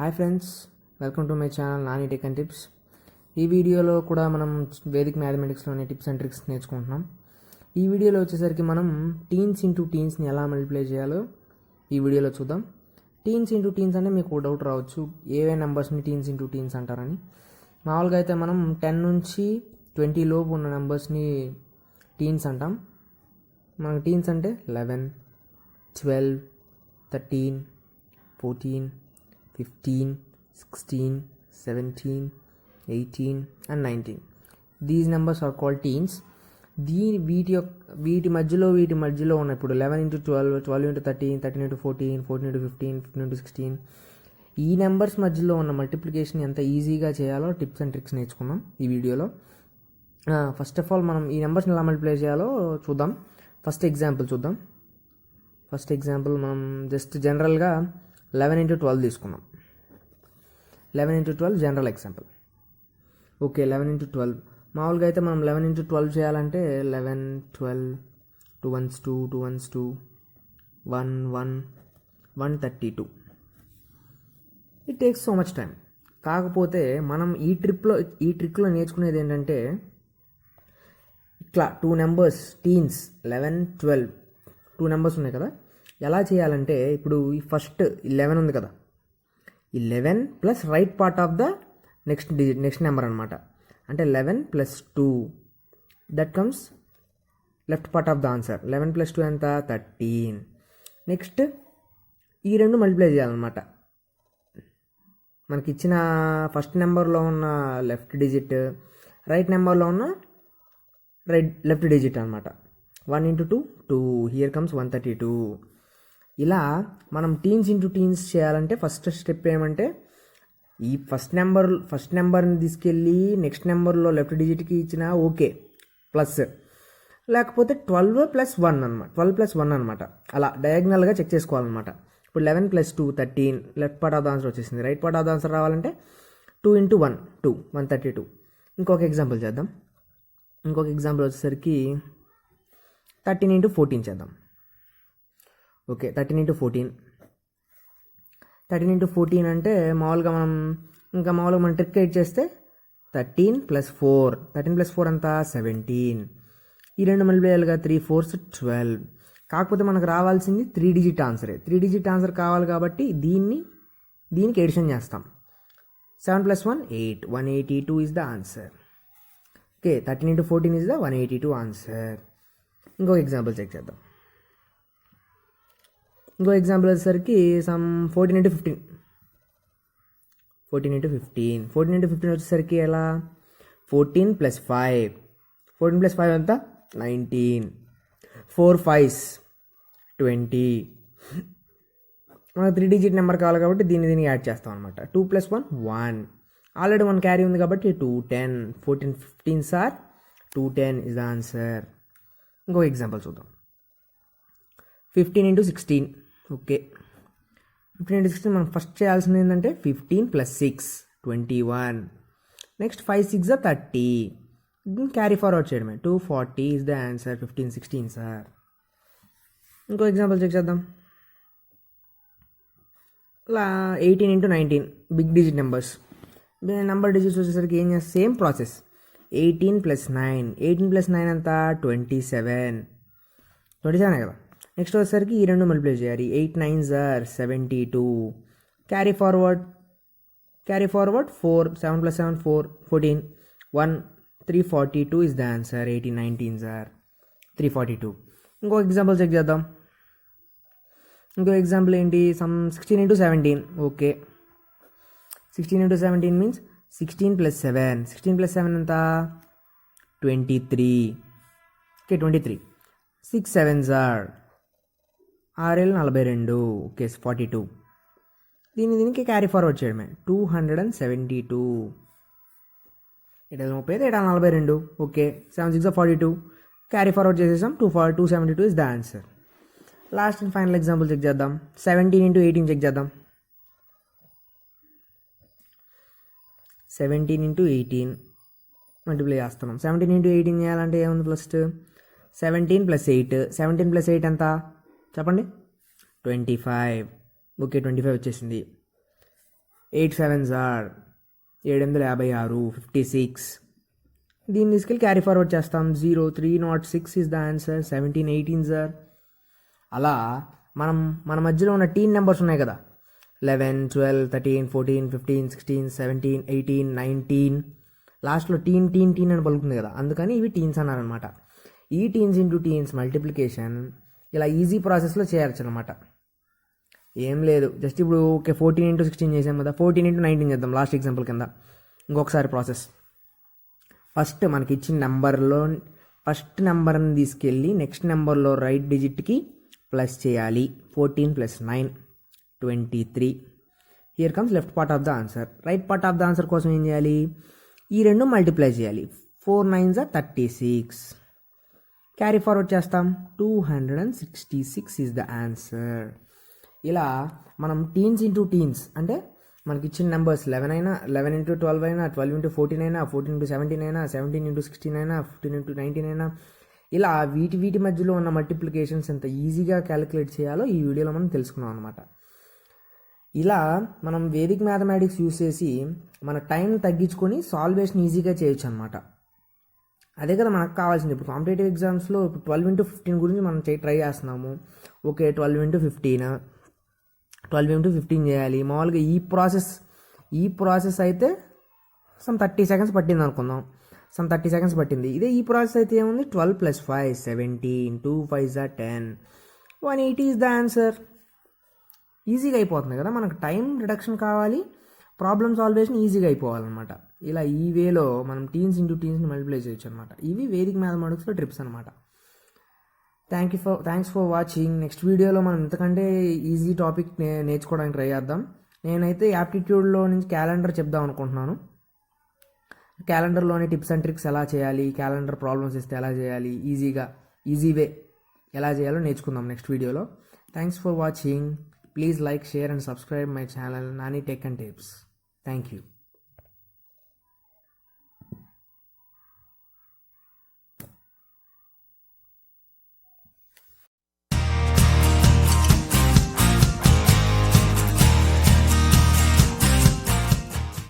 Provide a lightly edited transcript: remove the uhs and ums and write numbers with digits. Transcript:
Hi friends, welcome to my channel Nani tech and tips. ఈ వీడియోలో కూడా మనం వేదిక్ మ్యాథమెటిక్స్లోని టిప్స్ అండ్ ట్రిక్స్ నేర్చుకుంటున్నాం. ఈ వీడియోలో వచ్చేసరికి మనం టీన్స్ ఇంటూ టీన్స్ని ఎలా మల్టిప్లై చేయాలో ఈ వీడియోలో చూద్దాం. టీన్స్ ఇంటూ టీన్స్ అంటే మీకు డౌట్ రావచ్చు, ఏవే నెంబర్స్ని టీన్స్ ఇంటూ టీన్స్ అంటారని. మామూలుగా అయితే మనం 10 నుంచి 20 లోపు ఉన్న నెంబర్స్ని టీన్స్ అంటాం. మనకు టీన్స్ అంటే 11, 12, 13, 14, 15, 16, 17, 18 and 19. These numbers are called teens. వీటి మధ్యలో ఉన్న ఇప్పుడు 11 into 12, 12 into 13, 13 into 14, 14 into 15, 15 into 16 ఈ నెంబర్స్ మధ్యలో ఉన్న మల్టిప్లికేషన్ ఎంత ఈజీగా చేయాలో టిప్స్ అండ్ ట్రిక్స్ నేర్చుకున్నాం ఈ వీడియోలో. ఫస్ట్ ఆఫ్ ఆల్ మనం ఈ నెంబర్స్ని ఎలా మల్టిప్లై చేయాలో చూద్దాం. ఫస్ట్ ఎగ్జాంపుల్ మనం జస్ట్ జనరల్గా 11 into 12 తీసుకున్నాం. 11 into 12 general example. Okay, 11 into 12 మామూలుగా అయితే మనం 11 into 12 చేయాలంటే 11, 12, 2 ones 2, 2 ones 2, 1, 1, 132. It takes so much time. కాకపోతే మనం ఈ ట్రిక్లో నేర్చుకునేది ఏంటంటే, ఇట్లా 2 నెంబర్స్ టీన్స్ 11, 12 2 నెంబర్స్ ఉన్నాయి కదా, ఎలా చేయాలంటే ఇప్పుడు ఈ ఫస్ట్ 11 ఉంది కదా, 11 plus right part of the next number అనమాట. అంటే 11 plus 2 that comes left part of the answer. 11 plus 2 ఎంత? 13. నెక్స్ట్ ఈ రెండు మల్టిప్లై చేయాలన్నమాట. మనకి ఇచ్చిన ఫస్ట్ నెంబర్లో ఉన్న లెఫ్ట్ డిజిట్, రైట్ నెంబర్లో ఉన్న లెఫ్ట్ డిజిట్ అనమాట. 1 into 2, 2. Here comes 132. ఇలా మనం టీన్స్ ఇంటూ టీన్స్ చేయాలంటే ఫస్ట్ స్టెప్ ఏమంటే, ఈ ఫస్ట్ నెంబర్ని తీసుకెళ్ళి నెక్స్ట్ నెంబర్లో లెఫ్ట్ డిజిట్కి ఇచ్చినా ఓకే, ప్లస్, లేకపోతే 12 plus 1 అనమాట. 12 plus 1 అనమాట. అలా డయాగ్నల్గా చెక్ చేసుకోవాలన్నమాట. ఇప్పుడు 11 plus 2, 13. Left part of the answer వచ్చేసింది. Right part of the answer రావాలంటే 2 into 1, 2, 132. ఇంకొక ఎగ్జాంపుల్ చేద్దాం. ఇంకొక ఎగ్జాంపుల్ వచ్చేసరికి 13 into 14 చేద్దాం. Okay, 13 into 14. 13 into 14 అంటే మామూలుగా మనం ట్రిక్ ఎయిట్ చేస్తే 13 plus 4. 13 plus 4 అంతా 17. ఈ రెండు మల్టిప్లై చేయాలిగా, 3 4s 12. కాకపోతే మనకు రావాల్సింది 3 digit ఆన్సరే. 3 digit ఆన్సర్ కావాలి కాబట్టి దీనికి ఎడిషన్ చేస్తాం. 7 plus 1 8. 182 is the answer. Okay, 13 into 14 is the 182 answer. ఇంకొక ఎగ్జాంపుల్ చెక్ చేద్దాం. ఇంకో ఎగ్జాంపుల్ వచ్చేసరికి 14 into 15. 14 into 15. 14 into 15 వచ్చేసరికి ఎలా? 14 plus 5. 14 plus 5 ఎంత? 19. 4 5s 20. మనకు 3 digit నెంబర్ కావాలి కాబట్టి దీన్ని యాడ్ చేస్తాం అనమాట. 2 plus 1 1. ఆల్రెడీ 1 క్యారీ ఉంది కాబట్టి 210. 14 15s are 210 is the answer. ఇంకో ఎగ్జాంపుల్ చూద్దాం. 15 into 16. ఓకే, 15 into 16 మనం ఫస్ట్ చేయాల్సింది ఏంటంటే 15 plus 6 21. నెక్స్ట్ 5 6 30. క్యారీ ఫార్వర్డ్ చేయడమే. 240 is the answer. 15 16 సార్. ఇంకో ఎగ్జాంపుల్ చెక్ చేద్దాం. ఇలా 18 into 19 big digit numbers. Number digits వచ్చేసరికి ఏం చేస్తాం? Same process. 18 plus 9. 18 plus 9 అంతా 27. 27 కదా. నెక్స్ట్ వచ్చేసరికి ఈ రెండు మల్టిప్లై చేయాలి. 8 9s are 72. Carry forward 4. 7 plus 7 4 14. 1 342 is the answer. 18 19s are 342. ఇంకో ఎగ్జాంపుల్ చెక్ చేద్దాం. ఇంకో ఎగ్జాంపుల్ ఏంటి? 16 into 17. Okay, 16 into 17 means 16 plus 7. 16 plus 7 ఎంత? 23. ఓకే, 23. 6 7s are 6 42. ఓకే, 42. దీనికి క్యారీ ఫార్వర్డ్ చేయడమే. 272. 7 42. ఓకే, 7 6 42. క్యారీ ఫార్వర్డ్ చేసేసాం. 272 is the answer. Last and final example check చేద్దాం. 17 into 18 check చేద్దాం. 17 into 18 మల్టిప్లై చేస్తున్నాం. 17 into 18 చేయాలంటే ఏముంది? First 17 plus 8. 17 plus 8 ఎంత చెప్పండి? 25. ఓకే, 25 వచ్చేసింది. 8 7s ఆర్ 7 56. దీన్ని తీసుకెళ్ళి క్యారీ ఫార్వర్డ్ చేస్తాం. 0306 is the answer. 17 18s are. అలా మన మధ్యలో ఉన్న టీన్ నెంబర్స్ ఉన్నాయి కదా, 11 12 13 14 15 16 17 18 19, లాస్ట్లో టీన్ టీన్ టీన్ అని పలుకుతుంది కదా, అందుకని ఇవి టీన్స్ అన్నారనమాట. ఈ టీన్స్ ఇంటూ టీన్స్ మల్టిప్లికేషన్ ఇలా ఈజీ ప్రాసెస్లో చేయొచ్చు అనమాట. ఏం లేదు, జస్ట్ ఇప్పుడు ఓకే 14 into 16 చేసాం కదా, 14 into 19 చేద్దాం లాస్ట్ ఎగ్జాంపుల్ కింద. ఇంకొకసారి ప్రాసెస్. ఫస్ట్ మనకి ఇచ్చిన నెంబర్లో ఫస్ట్ నెంబర్ని తీసుకెళ్ళి నెక్స్ట్ నెంబర్లో రైట్ డిజిట్కి ప్లస్ చేయాలి. 14 + 9 23. Here comes left part of the answer. Right part of the answer కోసం ఏం చేయాలి, ఈ రెండు మల్టిప్లై చేయాలి. 4 9s are 36. క్యారీ ఫార్వర్డ్ చేస్తాం. 266 ఈజ్ ద ఆన్సర్. ఇలా మనం టీన్స్ ఇంటూ టీన్స్ అంటే మనకి ఇచ్చిన నెంబర్స్ 11 అయినా, 11 into 12 అయినా, 12 into 14 అయినా, 14 into 17 అయినా, 17 into 16 అయినా, 15 into 19 అయినా, ఇలా వీటి మధ్యలో ఉన్న మల్టిప్లికేషన్స్ ఎంత ఈజీగా క్యాలిక్యులేట్ చేయాలో ఈ వీడియోలో మనం తెలుసుకున్నాం అనమాట. ఇలా మనం వేదిక్ మ్యాథమెటిక్స్ యూస్ చేసి మన టైం తగ్గించుకొని సాల్వేషన్ ఈజీగా చేయొచ్చు అనమాట. అదే కదా మనకు కావాల్సింది. ఇప్పుడు కాంపిటేటివ్ ఎగ్జామ్స్లో ఇప్పుడు 12 into 15 గురించి మనం ట్రై చేస్తున్నాము. ఓకే 12 into 15 చేయాలి. మామూలుగా ఈ ప్రాసెస్ అయితే సమ్ 30 seconds పట్టింది అనుకుందాం. 30 seconds పట్టింది. ఇదే ఈ ప్రాసెస్ అయితే ఏముంది, 12 + 5 17, 2 5s are 10, 180 is the answer. ఈజీగా అయిపోతుంది కదా, మనకు టైం రిడక్షన్ కావాలి, ప్రాబ్లమ్ సాల్వేషన్ ఈజీగా అయిపోవాలన్నమాట. ఇలా ఈ వేలో మనం టీన్స్ ఇంటూ టీన్స్ని మల్టిప్లై చేయొచ్చు అనమాట. ఇవి వేదిక్ మ్యాథమెటిక్స్లో ట్రిప్స్ అనమాట. Thanks for watching. నెక్స్ట్ వీడియోలో మనం ఇంతకంటే ఈజీ టాపిక్ నేర్చుకోవడానికి ట్రై చేద్దాం. నేనైతే యాప్టిట్యూడ్లో నుంచి క్యాలెండర్ చెప్దాం అనుకుంటున్నాను. క్యాలెండర్లోని టిప్స్ అండ్ ట్రిక్స్ ఎలా చేయాలి, క్యాలెండర్ ప్రాబ్లమ్స్ ఇస్తే ఎలా చేయాలి, ఈజీ వే ఎలా చేయాలో నేర్చుకుందాం నెక్స్ట్ వీడియోలో. Thanks for watching. Please like, share and subscribe my channel Nani Tech and Tips. Thank you.